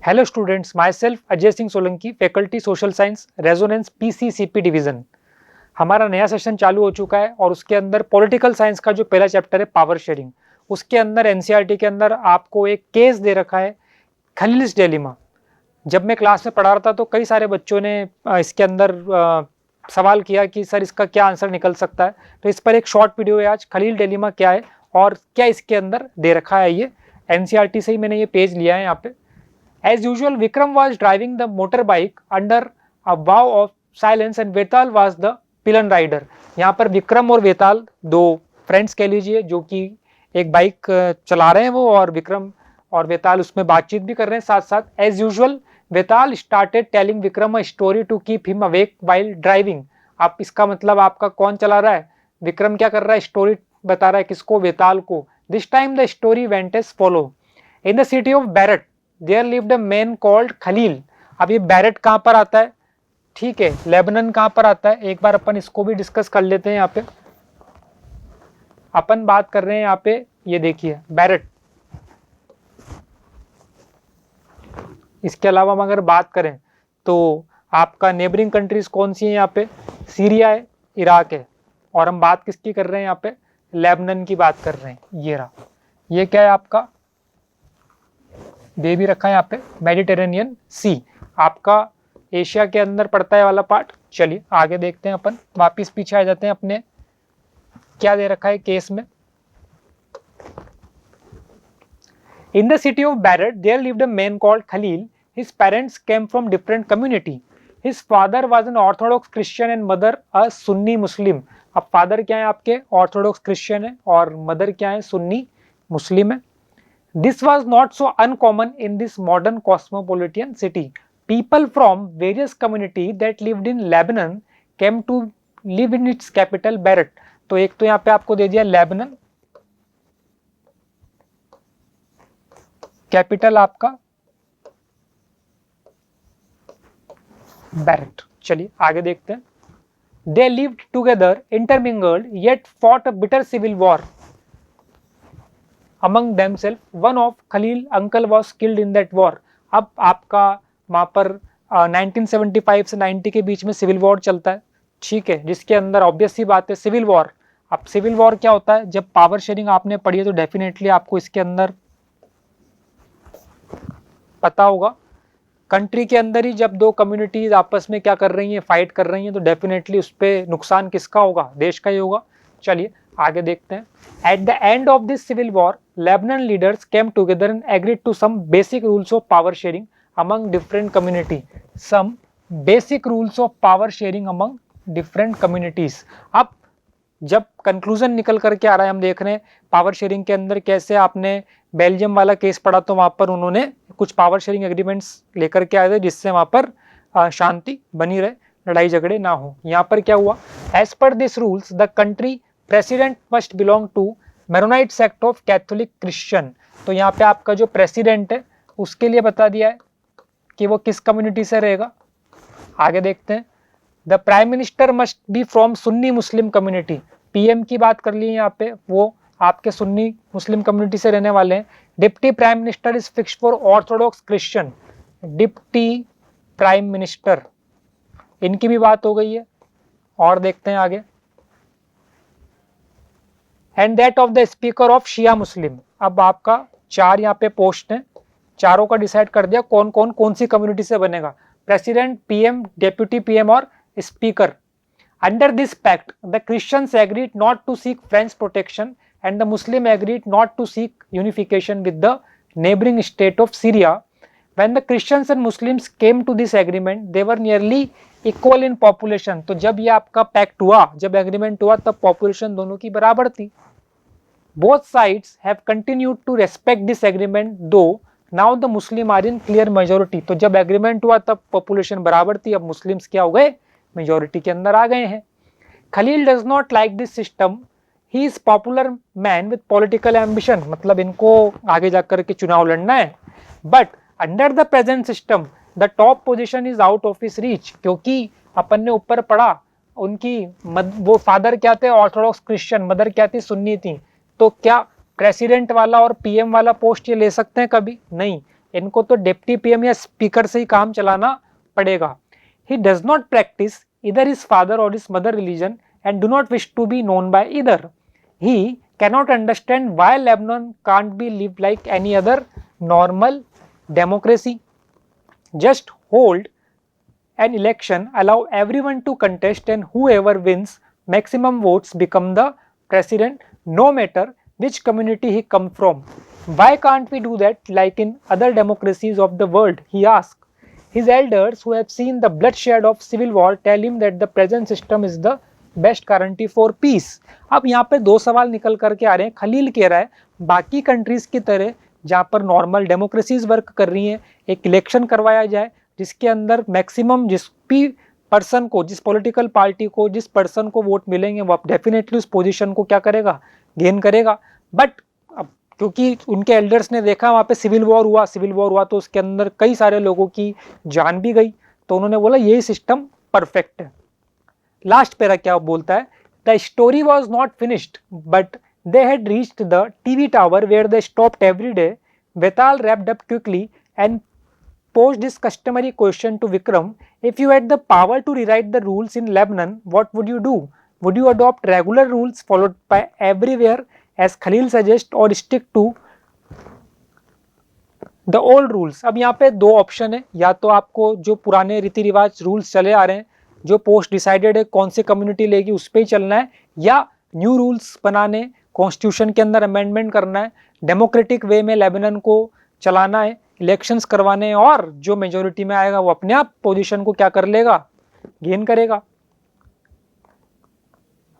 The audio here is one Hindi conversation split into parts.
Hello students, myself Ajay Singh Solanki, faculty social science, Resonance PCCP division. हमारा नया सेशन चालू हो चुका है और उसके अंदर पॉलिटिकल साइंस का जो पहला चैप्टर है पावर शेयरिंग, उसके अंदर एनसीईआरटी के अंदर आपको एक केस दे रखा है खलील्स डिलेमा। जब मैं क्लास में पढ़ा रहा था तो कई सारे बच्चों ने इसके अंदर सवाल किया कि सर इसका क्या आंसर निकल सकता है। तो इस पर एक शॉर्ट वीडियो है आज, खलील डिलेमा क्या है और क्या इसके अंदर दे रखा है। ये एनसीईआरटी से ही मैंने ये पेज लिया है यहाँ पे। As usual, Vikram was driving the motorbike under a vow of silence and Vetal was the pillion rider। यहाँ पर विक्रम और वेताल दो फ्रेंड्स कह लीजिए जो कि एक बाइक चला रहे हैं वो, और विक्रम और वेताल उसमें बातचीत भी कर रहे हैं साथ साथ। As usual Vetal started telling Vikram a story to keep him awake while driving. आप इसका मतलब आपका कौन चला रहा है? विक्रम क्या कर रहा है? स्टोरी बता रहा है किसको? वेताल को। This time the story went as follow. In the city of Beirut there lived a man called Khalil. अब ये बैरट कहाँ पर आता है? ठीक है, लेबनान कहाँ पर आता है? एक बार अपन इसको भी डिस्कस कर लेते हैं। यहाँ पे अपन बात कर रहे हैं यहाँ पे, ये देखिए बैरट। इसके अलावा हम अगर बात करें तो आपका नेबरिंग कंट्रीज कौन सी है? यहाँ पे सीरिया है, इराक है, और हम बात किसकी कर रहे हैं? यहाँ पे लेबनान की बात कर रहे हैं। ये रहा, ये क्या है आपका? दे भी रखा है यहाँ पे मेडिटेरेनियन सी, आपका एशिया के अंदर पड़ता है वाला पार्ट। चलिए आगे देखते हैं, अपन वापिस पीछे आ जाते हैं अपने, क्या दे रखा है केस में। In the city of Beirut there lived a man called Khalil. His parents came from different community. His father was an orthodox Christian and mother a Sunni Muslim. अब फादर क्या है आपके? ऑर्थोडॉक्स क्रिश्चियन है, और मदर क्या है? सुन्नी मुस्लिम है। This was not so uncommon in this modern cosmopolitan city. People from various communities that lived in Lebanon came to live in its capital Beirut. तो एक तो यहाँ पे आपको दे दिया लेबनान, कैपिटल आपका बैरट। चलिए आगे देखते हैं। They lived together, intermingled, yet fought a bitter civil war among themselves. One of Khalil uncle was killed in that war। अब आपका वहाँ पर 1975 से 90 के बीच में सिविल वॉर चलता है, ठीक है, जिसके अंदर ऑब्वियस सी बात है सिविल वॉर। अब सिविल वॉर क्या होता है? जब पावर शेयरिंग आपने पढ़ी है तो डेफिनेटली आपको इसके अंदर पता होगा। कंट्री के अंदर ही जब दो कम्युनिटीज आपस में क्या कर रही हैं? फाइट कर रही हैं, तो डेफिनेटली उस पर नुकसान किसका होगा? देश का ही होगा। चलिए आगे देखते हैं। At the end of this civil war Lebanon leaders came together and agreed to some basic rules of power sharing among different community. Some basic rules of power sharing among different communities। अब जब कंक्लूजन निकल करके आ रहा है, हम देख रहे हैं पावर शेयरिंग के अंदर कैसे, आपने बेल्जियम वाला केस पढ़ा तो वहां पर उन्होंने कुछ पावर शेयरिंग एग्रीमेंट्स लेकर के आए थे जिससे वहां पर शांति बनी रहे, लड़ाई झगड़े ना हो। यहाँ पर क्या हुआ? As per this rules the country president must belong to Maronite sect of Catholic Christian. तो यहाँ पे आपका जो प्रेसिडेंट है उसके लिए बता दिया है कि वो किस कम्युनिटी से रहेगा। आगे देखते हैं। The prime minister must be from Sunni Muslim community. PM की बात कर ली यहाँ पे, वो आपके सुन्नी मुस्लिम कम्युनिटी से रहने वाले हैं। Deputy prime minister is fixed for Orthodox Christian. Deputy prime minister, इनकी भी बात हो गई है। और देखते हैं आगे। And that of the speaker of Shia Muslim. अब आपका चार यहाँ पे पोस्ट हैं, चारों का डिसाइड कर दिया कौन सी कम्युनिटी से बनेगा। प्रेसिडेंट, पीएम, डेप्यूटी पीएम और speaker. Under this pact the Christians agreed not to seek French protection and the Muslim agreed not to seek unification with the neighbouring state of Syria. When the Christians and Muslims came to this agreement they were nearly equal in population. तो जब ये आपका पैक्ट हुआ, जब एग्रीमेंट हुआ, तब पॉपुलेशन दोनों की बराबर थी। Both sides have continued to respect this agreement, though now the Muslim are in clear majority। तो जब एग्रीमेंट हुआ तब पॉपुलेशन बराबर थी, अब मुस्लिम्स क्या हो गए? मेजोरिटी के अंदर आ गए हैं। Khalil does not like this system. He is popular man with political ambition. मतलब इनको आगे जाकर के चुनाव लड़ना है। But under the present system the top position is out of his reach. क्योंकि अपन ने ऊपर पढ़ा, उनकी वो फादर क्या थे? ऑर्थोडॉक्स क्रिश्चियन, मदर क्या थी? सुन्नी थी। तो क्या प्रेसिडेंट वाला और पीएम वाला पोस्ट ये ले सकते हैं? कभी नहीं। इनको तो डिप्टी पीएम या स्पीकर से ही काम चलाना पड़ेगा। He does not practice either his father or his mother religion and do not wish to be known by either. He cannot understand why Lebanon can't be lived like any other normal democracy. Just hold an election, allow everyone to contest, and whoever wins maximum votes become the president, no matter which community he come from. Why can't we do that like in other democracies of the world? He asked. His elders who have seen the bloodshed of civil war tell him that the present system is the best guarantee for piece. अब यहाँ पे दो सवाल निकल करके आ रहे हैं। खलील कह रहा है बाकी कंट्रीज की तरह जहाँ पर नॉर्मल डेमोक्रेसीज वर्क कर रही हैं, एक इलेक्शन करवाया जाए जिसके अंदर मैक्सिमम जिस भी पर्सन को, जिस पॉलिटिकल पार्टी को, जिस पर्सन को वोट मिलेंगे वो डेफिनेटली उस पोजीशन को क्या करेगा, गेन करेगा। बट अब क्योंकि उनके एल्डर्स ने देखा वहाँ पे सिविल वॉर हुआ तो उसके अंदर कई सारे लोगों की जान भी गई, तो उन्होंने बोला यही सिस्टम परफेक्ट है। लास्ट पैरा क्या बोलता है, the story was not finished but they had reached the TV tower where they stopped every day. Vetal wrapped up quickly and posed this customary question to Vikram, if you had the power to rewrite the rules in Lebanon, what would you do? Would you adopt regular rules followed by everywhere as Khalil suggests or stick to the old rules? अब यहाँ पे दो ऑप्शन है, या तो आपको जो पुराने रीति रिवाज रूल्स चले आ रहे हैं जो पोस्ट डिसाइडेड है कौन सी कम्युनिटी लेगी उस पर ही चलना है, या न्यू रूल्स बनाने, कॉन्स्टिट्यूशन के अंदर अमेंडमेंट करना है, डेमोक्रेटिक वे में लेबनान को चलाना है, इलेक्शंस करवाने, और जो मेजोरिटी में आएगा वो अपने आप पोजीशन को क्या कर लेगा, गेन करेगा।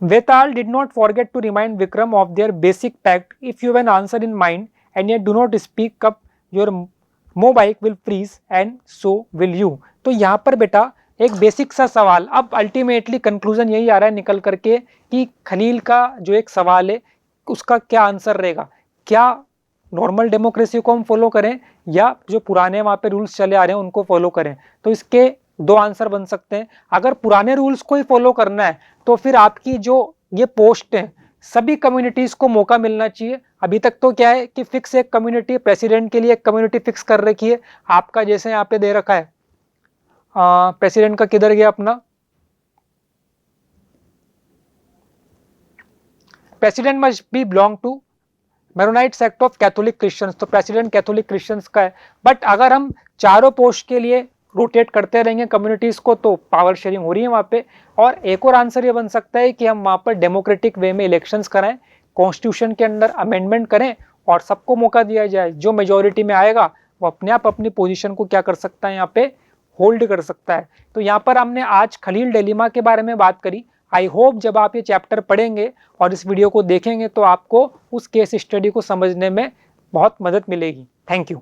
Vetal did not forget to remind Vikram of their basic pact. If you have an answer in mind and yet do not speak up, your motorbike will freeze and so will you. तो यहाँ पर बेटा एक बेसिक सा सवाल, अब अल्टीमेटली कंक्लूजन यही आ रहा है निकल करके कि खलील का जो एक सवाल है उसका क्या आंसर रहेगा, क्या नॉर्मल डेमोक्रेसी को हम फॉलो करें या जो पुराने वहाँ पे रूल्स चले आ रहे हैं उनको फॉलो करें। तो इसके दो आंसर बन सकते हैं। अगर पुराने रूल्स को ही फॉलो करना है तो फिर आपकी जो ये पोस्ट है सभी कम्युनिटीज को मौका मिलना चाहिए। अभी तक तो क्या है कि फिक्स एक कम्युनिटी, प्रेसिडेंट के लिए एक कम्युनिटी फिक्स कर रखी है आपका, जैसे यहाँ पे दे रखा है प्रेसिडेंट का किधर गया अपना, president must be belong to Maronite sect of Catholic Christians, तो प्रेसिडेंट कैथोलिक क्रिश्चियंस का है। बट अगर हम चारों पोस्ट के लिए रोटेट करते रहेंगे कम्युनिटीज को तो पावर शेयरिंग हो रही है वहाँ पे। और एक और आंसर ये बन सकता है कि हम वहाँ पर डेमोक्रेटिक वे में इलेक्शंस कराएं, कॉन्स्टिट्यूशन के अंदर अमेंडमेंट करें और सबको मौका दिया जाए, जो मेजोरिटी में आएगा वो अपने आप अपनी पोजीशन को क्या कर सकता है, यहाँ पे होल्ड कर सकता है। तो यहाँ पर हमने आज खलील डिलेमा के बारे में बात करी। आई होप जब आप ये चैप्टर पढ़ेंगे और इस वीडियो को देखेंगे तो आपको उस केस स्टडी को समझने में बहुत मदद मिलेगी। Thank you.